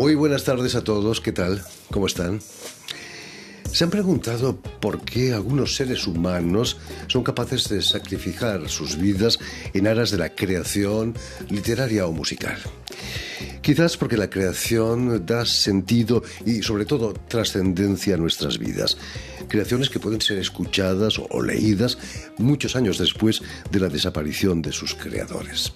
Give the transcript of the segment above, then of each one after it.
Muy buenas tardes a todos, ¿qué tal? ¿Cómo están? ¿Se han preguntado por qué algunos seres humanos son capaces de sacrificar sus vidas en aras de la creación literaria o musical? Quizás porque la creación da sentido y, sobre todo, trascendencia a nuestras vidas. Creaciones que pueden ser escuchadas o leídas muchos años después de la desaparición de sus creadores.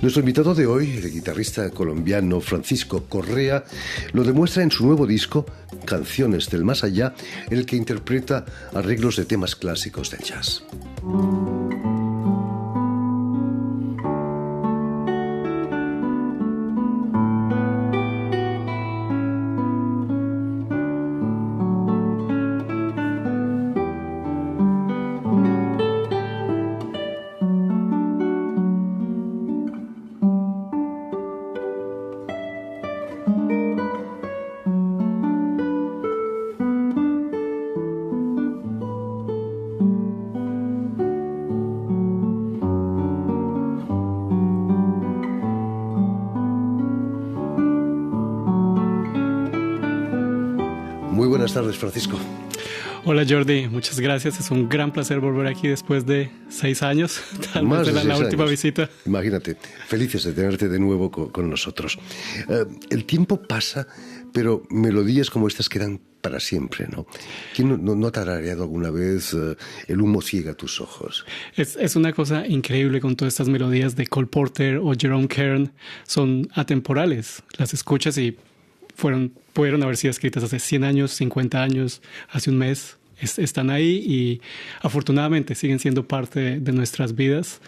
Nuestro invitado de hoy, el guitarrista colombiano Francisco Correa, lo demuestra en su nuevo disco, Canciones del Más Allá, en el que interpreta arreglos de temas clásicos del jazz. Muy buenas tardes, Francisco. Hola Jordi, muchas gracias. Es un gran placer volver aquí después de 6 años, tal Más vez de la 6 última años. visita. Imagínate, felices de tenerte de nuevo con nosotros. El tiempo pasa, pero melodías como estas quedan para siempre, ¿no? ¿Quién no ha tarareado alguna vez El humo ciega tus ojos? Es una cosa increíble con todas estas melodías de Cole Porter o Jerome Kern. Son atemporales. Las escuchas y pudieron haber sido escritas hace 100 años, 50 años, hace un mes. Están ahí y afortunadamente siguen siendo parte de nuestras vidas.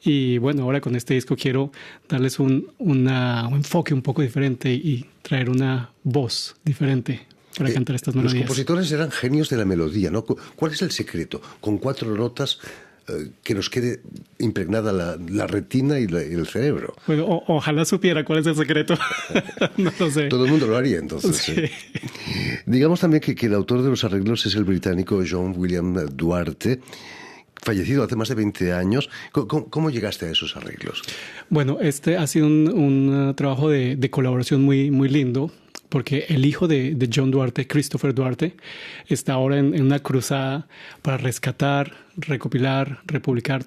Y bueno, ahora con este disco quiero darles un enfoque un poco diferente y traer una voz diferente para cantar estas melodías. Los compositores eran genios de la melodía, ¿no? ¿Cuál es el secreto? Con 4 notas que nos quede impregnada la retina y el cerebro. Bueno, ojalá supiera cuál es el secreto. No lo sé. Todo el mundo lo haría, entonces. Sí. Digamos también que el autor de los arreglos es el británico John William Duarte, fallecido hace más de 20 años. ¿Cómo llegaste a esos arreglos? Bueno, este ha sido un trabajo de colaboración muy, muy lindo, porque el hijo de John Duarte, Christopher Duarte, está ahora en una cruzada para rescatar, recopilar, republicar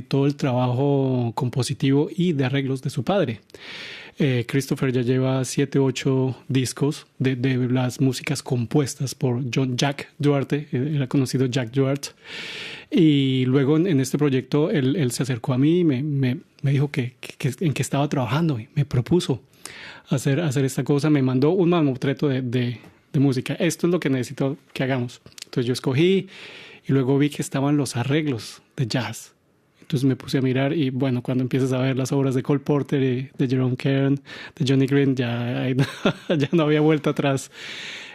todo el trabajo compositivo y de arreglos de su padre. Christopher ya lleva 7, 8 discos de las músicas compuestas por Jack Duarte, era conocido Jack Duarte. Y luego en este proyecto él se acercó a mí y me dijo que en qué estaba trabajando y me propuso hacer esta cosa. Me mandó un mamotreto de música. Esto es lo que necesito que hagamos. Entonces yo escogí y luego vi que estaban los arreglos de jazz. Entonces me puse a mirar y bueno, cuando empiezas a ver las obras de Cole Porter y de Jerome Kern, de Johnny Green, ya no había vuelta atrás.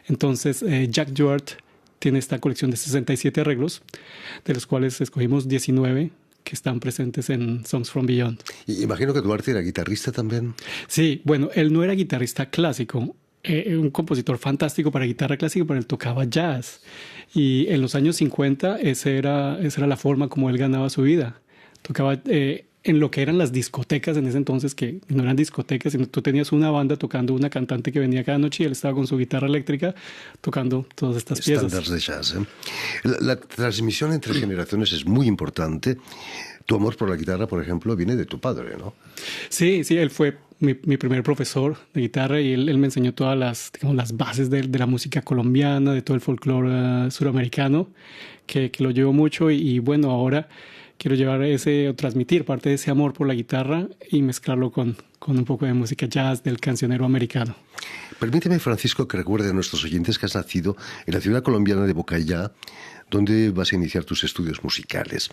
Entonces Jack Duarte tiene esta colección de 67 arreglos, de los cuales escogimos 19 que están presentes en Songs from Beyond. Y imagino que Duarte era guitarrista también. Sí, bueno, él no era guitarrista clásico, un compositor fantástico para guitarra clásica, pero él tocaba jazz. Y en los años 50 esa era la forma como él ganaba su vida. Tocaba en lo que eran las discotecas en ese entonces, que no eran discotecas, sino tú tenías una banda tocando una cantante que venía cada noche y él estaba con su guitarra eléctrica tocando todas estas piezas. Estándares de jazz, ¿eh? La transmisión entre generaciones es muy importante. Tu amor por la guitarra, por ejemplo, viene de tu padre, ¿no? Sí, él fue mi primer profesor de guitarra y él me enseñó todas las bases de la música colombiana, de todo el folclore suramericano, que lo llevo mucho y bueno, ahora quiero llevar o transmitir parte de ese amor por la guitarra y mezclarlo con un poco de música jazz del cancionero americano. Permíteme, Francisco, que recuerde a nuestros oyentes que has nacido en la ciudad colombiana de Bocayá, donde vas a iniciar tus estudios musicales,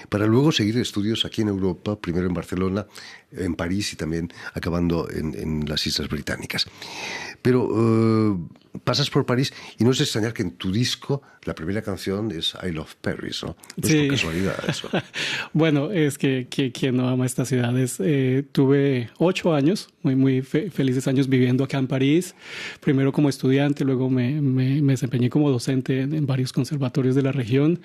para luego seguir estudios aquí en Europa, primero en Barcelona, en París y también acabando en las Islas Británicas. Pero pasas por París y no es extrañar que en tu disco la primera canción es I Love Paris, ¿no? No es Sí. por casualidad eso. Bueno, es que quien no ama estas ciudades. Tuve 8 años, muy felices años viviendo acá en París. Primero como estudiante, luego me desempeñé como docente en varios conservatorios de la región.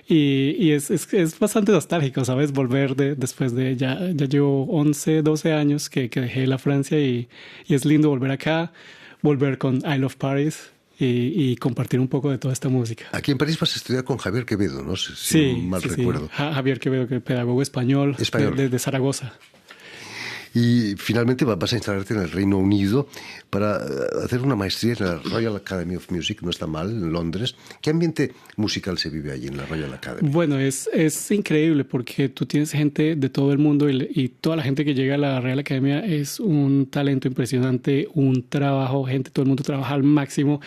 Y es bastante nostálgico, ¿sabes? Volver después de ya llevo 11, 12 años que dejé la Francia y es lindo volver acá, volver con I Love Paris. Y compartir un poco de toda esta música. Aquí en París vas a estudiar con Javier Quevedo, ¿no? Si mal recuerdo. Javier Quevedo, que es pedagogo español. De Zaragoza. Y finalmente vas a instalarte en el Reino Unido para hacer una maestría en la Royal Academy of Music, no está mal, en Londres. ¿Qué ambiente musical se vive allí en la Royal Academy? Bueno, es increíble porque tú tienes gente de todo el mundo y toda la gente que llega a la Real Academia es un talento impresionante, un trabajo, todo el mundo trabaja al máximo.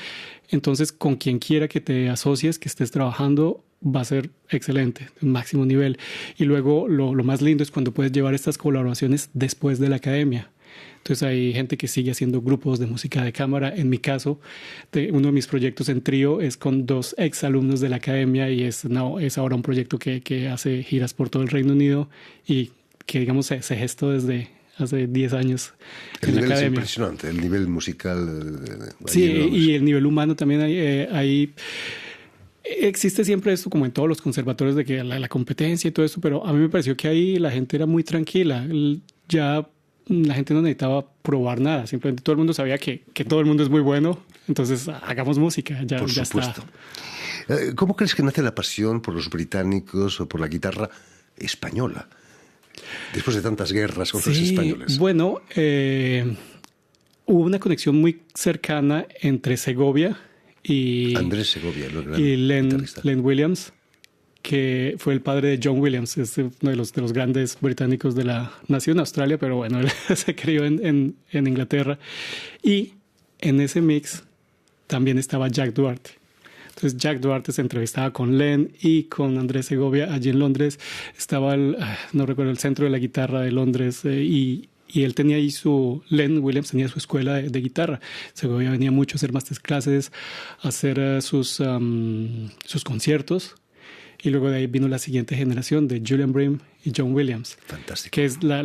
Entonces, con quien quiera que te asocies, que estés trabajando, va a ser excelente, de un máximo nivel. Y luego lo más lindo es cuando puedes llevar estas colaboraciones después de la academia. Entonces hay gente que sigue haciendo grupos de música de cámara. En mi caso, uno de mis proyectos en trío es con 2 exalumnos de la academia y es ahora un proyecto que hace giras por todo el Reino Unido y que, digamos, se gestó desde hace 10 años en la academia. El nivel es impresionante, el nivel musical. Sí, y el nivel humano también hay existe siempre esto, como en todos los conservatorios, de que la competencia y todo eso, pero a mí me pareció que ahí la gente era muy tranquila. Ya la gente no necesitaba probar nada, simplemente todo el mundo sabía que todo el mundo es muy bueno, entonces hagamos música, ya supuesto. Está. ¿Cómo crees que nace la pasión por los británicos o por la guitarra española? Después de tantas guerras con los españoles. Bueno, hubo una conexión muy cercana entre Segovia y Andrés Segovia, y Len Williams, que fue el padre de John Williams, es uno de los grandes británicos de la nación Australia, pero bueno, él se crió en Inglaterra. Y en ese mix también estaba Jack Duarte. Entonces Jack Duarte se entrevistaba con Len y con Andrés Segovia allí en Londres. Estaba no recuerdo, el Centro de la Guitarra de Londres y él tenía ahí Len Williams tenía su escuela de guitarra. Segovia venía mucho a hacer masterclasses, a hacer sus conciertos. Y luego de ahí vino la siguiente generación de Julian Bream y John Williams. Fantástico. Que es la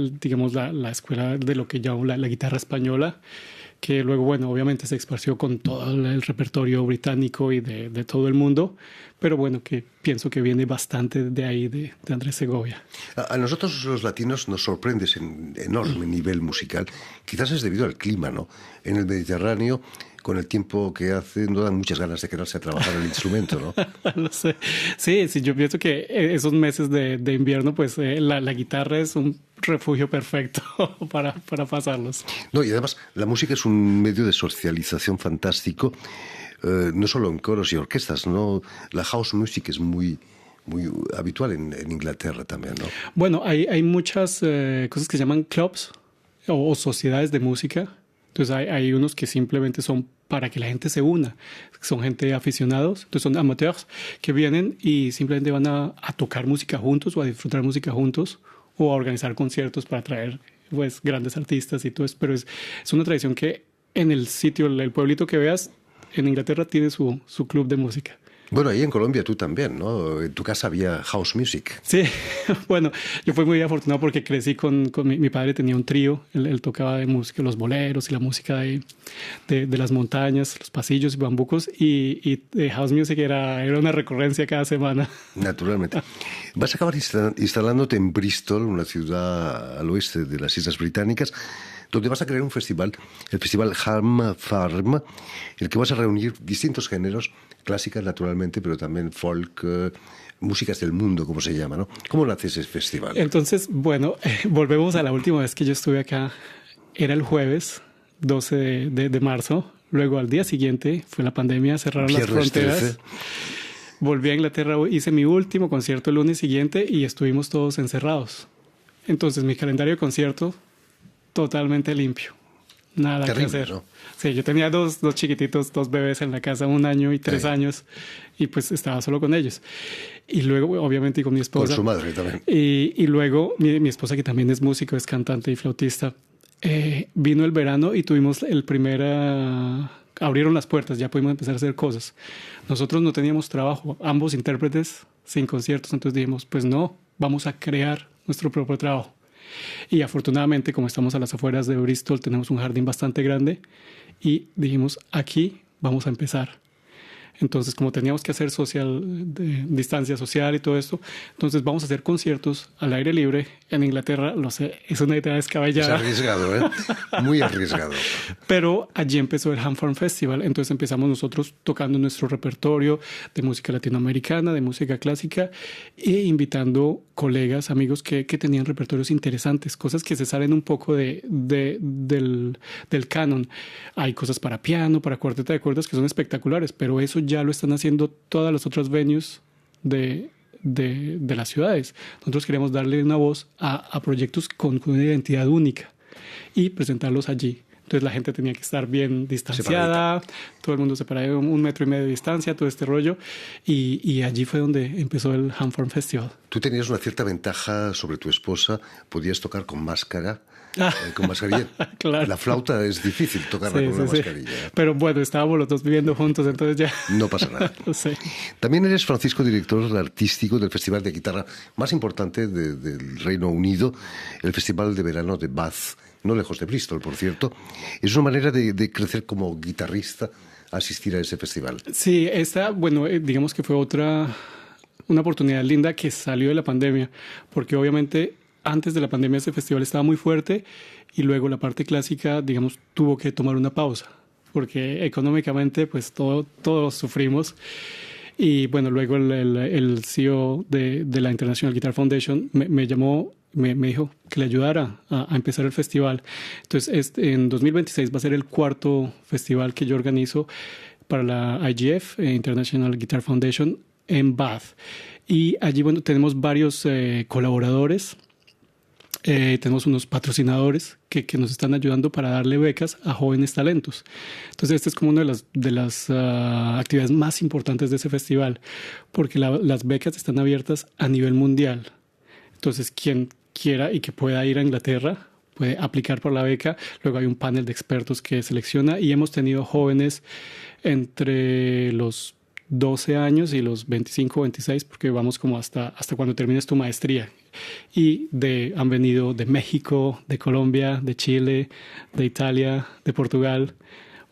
escuela de lo que llamo la guitarra española, que luego, bueno, obviamente se esparció con todo el repertorio británico y de todo el mundo, pero bueno, que pienso que viene bastante de ahí, de Andrés Segovia. A nosotros los latinos nos sorprende ese enorme nivel musical. Quizás es debido al clima, ¿no? En el Mediterráneo, con el tiempo que hace, no dan muchas ganas de quedarse a trabajar el instrumento, ¿no? Lo sé. Sí, yo pienso que esos meses de invierno, pues la guitarra es un refugio perfecto para pasarlos. No, y además la música es un medio de socialización fantástico, no solo en coros y orquestas, ¿no? La house music es muy habitual en Inglaterra también, ¿no? Bueno, hay muchas cosas que se llaman clubs o sociedades de música. Entonces hay unos que simplemente son para que la gente se una. Son gente aficionados, entonces son amateurs que vienen y simplemente van a tocar música juntos o a disfrutar música juntos o a organizar conciertos para traer pues grandes artistas y todo eso. Pero es una tradición que en el sitio, el pueblito que veas, en Inglaterra tiene su club de música. Bueno, ahí en Colombia tú también, ¿no? En tu casa había house music. Sí, bueno, yo fui muy afortunado porque crecí con mi padre tenía un trío, él tocaba de música, los boleros y la música de las montañas, los pasillos y bambucos, y house music era una recurrencia cada semana. Naturalmente. Vas a acabar instalándote en Bristol, una ciudad al oeste de las Islas Británicas, donde vas a crear un festival, el Festival Ham Farm, en el que vas a reunir distintos géneros, clásicas naturalmente, pero también folk, músicas del mundo, como se llama, ¿no? ¿Cómo nace ese festival? Entonces, bueno, volvemos a la última vez que yo estuve acá. Era el jueves 12 de marzo. Luego, al día siguiente, fue la pandemia, cerraron las fronteras. 13. Volví a Inglaterra, hice mi último concierto el lunes siguiente y estuvimos todos encerrados. Entonces, mi calendario de concierto totalmente limpio. Nada terrible, que hacer. ¿No? Sí, yo tenía dos chiquititos, 2 bebés en la casa, 1 año y 3 años, y pues estaba solo con ellos. Y luego, obviamente, con mi esposa. Con su madre también. Y luego, mi esposa, que también es músico, es cantante y flautista, vino el verano y tuvimos el primer abrieron las puertas, ya pudimos empezar a hacer cosas. Nosotros no teníamos trabajo, ambos intérpretes sin conciertos, entonces dijimos, pues no, vamos a crear nuestro propio trabajo. Y afortunadamente, como estamos a las afueras de Bristol, tenemos un jardín bastante grande y dijimos, aquí vamos a empezar. Entonces, como teníamos que hacer distancia social y todo esto, entonces vamos a hacer conciertos al aire libre en Inglaterra. Lo sé, es una idea descabellada. Es arriesgado, ¿eh? Muy arriesgado. Pero allí empezó el Ham Farm Festival. Entonces empezamos nosotros tocando nuestro repertorio de música latinoamericana, de música clásica, e invitando colegas, amigos que tenían repertorios interesantes, cosas que se salen un poco del canon. Hay cosas para piano, para cuarteta de cuerdas que son espectaculares, pero eso ya lo están haciendo todas las otras venues de las ciudades. Nosotros queremos darle una voz a proyectos con una identidad única y presentarlos allí. Entonces la gente tenía que estar bien distanciada, separadita. Todo el mundo separado, 1,5 metros de distancia, todo este rollo. Y allí fue donde empezó el Ham Farm Festival. Tú tenías una cierta ventaja sobre tu esposa, podías tocar con máscara. Con mascarilla. Claro. La flauta es difícil tocarla con una mascarilla. Pero bueno, estábamos los dos viviendo juntos, entonces ya... No pasa nada. Sí. También eres, Francisco, director artístico del festival de guitarra más importante del Reino Unido, el Festival de Verano de Bath, no lejos de Bristol, por cierto. Es una manera de crecer como guitarrista, asistir a ese festival. Sí, digamos que fue una oportunidad linda que salió de la pandemia, porque obviamente... Antes de la pandemia ese festival estaba muy fuerte y luego la parte clásica, digamos, tuvo que tomar una pausa porque económicamente pues todos sufrimos. Y bueno, luego el CEO de la International Guitar Foundation me llamó, me dijo que le ayudara a empezar el festival. Entonces en 2026 va a ser el 4º festival que yo organizo para la IGF, International Guitar Foundation, en Bath. Y allí, bueno, tenemos varios colaboradores. Tenemos unos patrocinadores que nos están ayudando para darle becas a jóvenes talentos. Entonces, esta es como una de las actividades más importantes de ese festival, porque las becas están abiertas a nivel mundial. Entonces, quien quiera y que pueda ir a Inglaterra puede aplicar por la beca. Luego hay un panel de expertos que selecciona y hemos tenido jóvenes entre los 12 años y los 25, 26, porque vamos como hasta cuando termines tu maestría. Y han venido de México, de Colombia, de Chile, de Italia, de Portugal,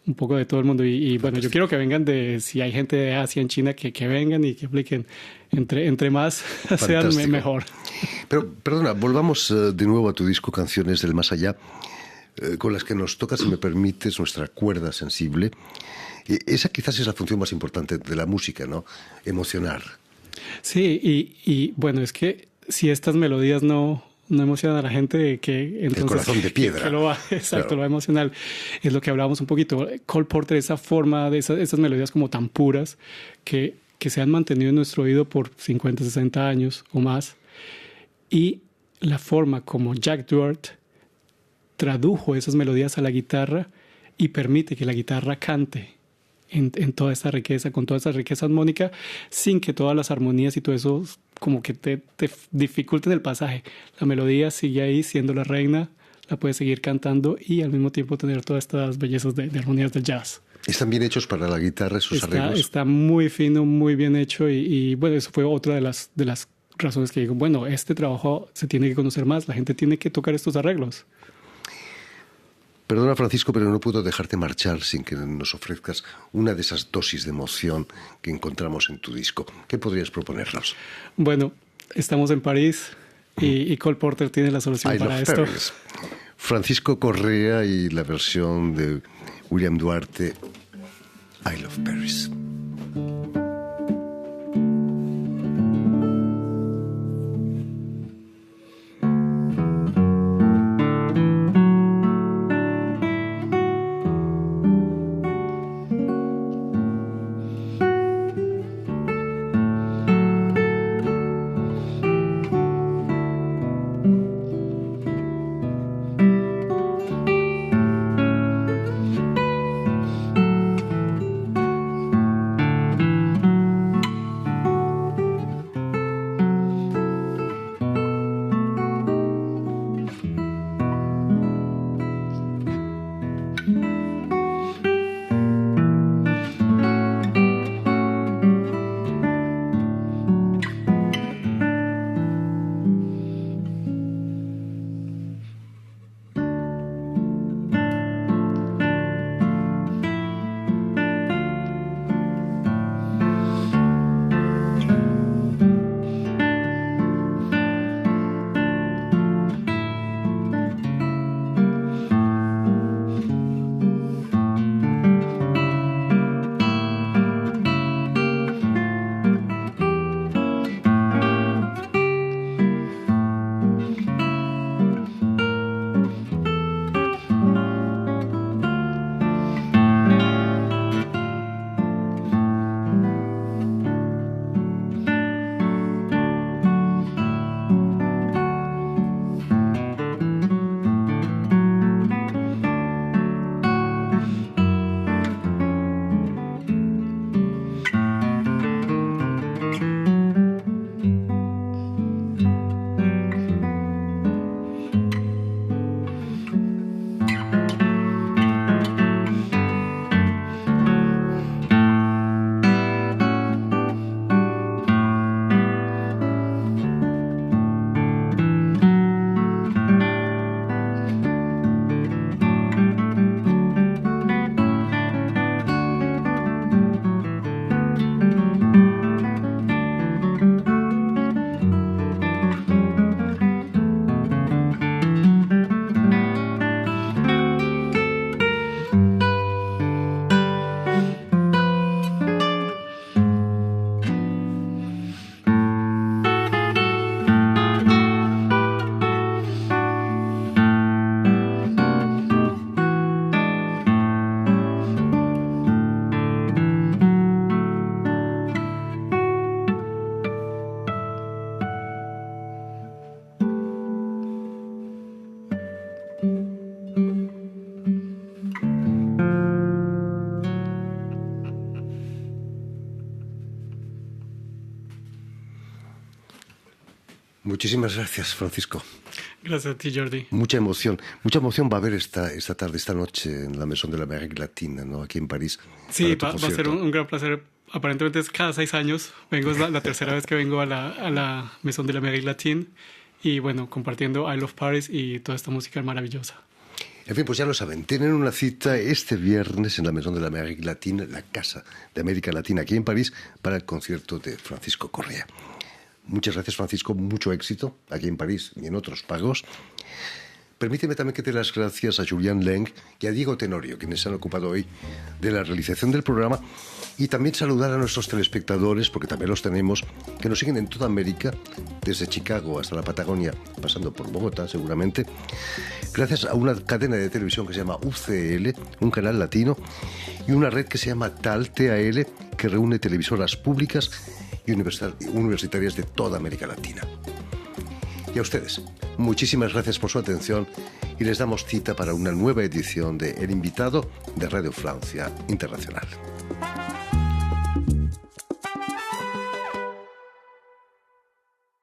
un poco de todo el mundo. Y bueno, yo quiero que vengan si hay gente de Asia, en China, que vengan y que apliquen. Entre más sean mejor. Pero, perdona, volvamos de nuevo a tu disco Canciones del Más Allá, con las que nos toca, si me permites, nuestra cuerda sensible. Esa quizás es la función más importante de la música, ¿no? Emocionar. Sí, y bueno, es que si estas melodías no emocionan a la gente, que entonces... El corazón de piedra. Exacto, claro. Lo va a emocionar. Es lo que hablábamos un poquito. Cole Porter, esa forma de esas melodías como tan puras que se han mantenido en nuestro oído por 50, 60 años o más. Y la forma como Jack Duarte tradujo esas melodías a la guitarra y permite que la guitarra cante en toda esta riqueza, con toda esa riqueza armónica, sin que todas las armonías y todo eso como que te dificulten el pasaje. La melodía sigue ahí siendo la reina, la puedes seguir cantando y al mismo tiempo tener todas estas bellezas de armonías del jazz. ¿Están bien hechos para la guitarra esos arreglos? Está muy fino, muy bien hecho y bueno, eso fue otra de las razones que digo, bueno, este trabajo se tiene que conocer más, la gente tiene que tocar estos arreglos. Perdona, Francisco, pero no puedo dejarte marchar sin que nos ofrezcas una de esas dosis de emoción que encontramos en tu disco. ¿Qué podrías proponernos? Bueno, estamos en París y Cole Porter tiene la solución para esto. Paris. Francisco Correa y la versión de William Duarte, I Love Paris. Muchísimas gracias, Francisco. Gracias a ti, Jordi. Mucha emoción va a haber esta tarde, esta noche en la Maison de l'Amérique Latina, ¿no? Aquí en París. Sí, va a ser un gran placer. Aparentemente es cada 6 años. Es la tercera vez que vengo a la Maison de l'Amérique Latina. Y bueno, compartiendo I Love Paris y toda esta música maravillosa. En fin, pues ya lo saben, tienen una cita este viernes en la Maison de l'Amérique Latina, la Casa de América Latina, aquí en París, para el concierto de Francisco Correa. Muchas gracias, Francisco, mucho éxito aquí en París y en otros pagos. Permíteme también que dé las gracias a Julián Leng y a Diego Tenorio, quienes se han ocupado hoy de la realización del programa, y también saludar a nuestros telespectadores, porque también los tenemos, que nos siguen en toda América, desde Chicago hasta la Patagonia, pasando por Bogotá seguramente, gracias a una cadena de televisión que se llama UCL, un canal latino, y una red que se llama TAL, que reúne televisoras públicas y universitarias de toda América Latina. Y a ustedes, muchísimas gracias por su atención y les damos cita para una nueva edición de El Invitado de Radio Francia Internacional.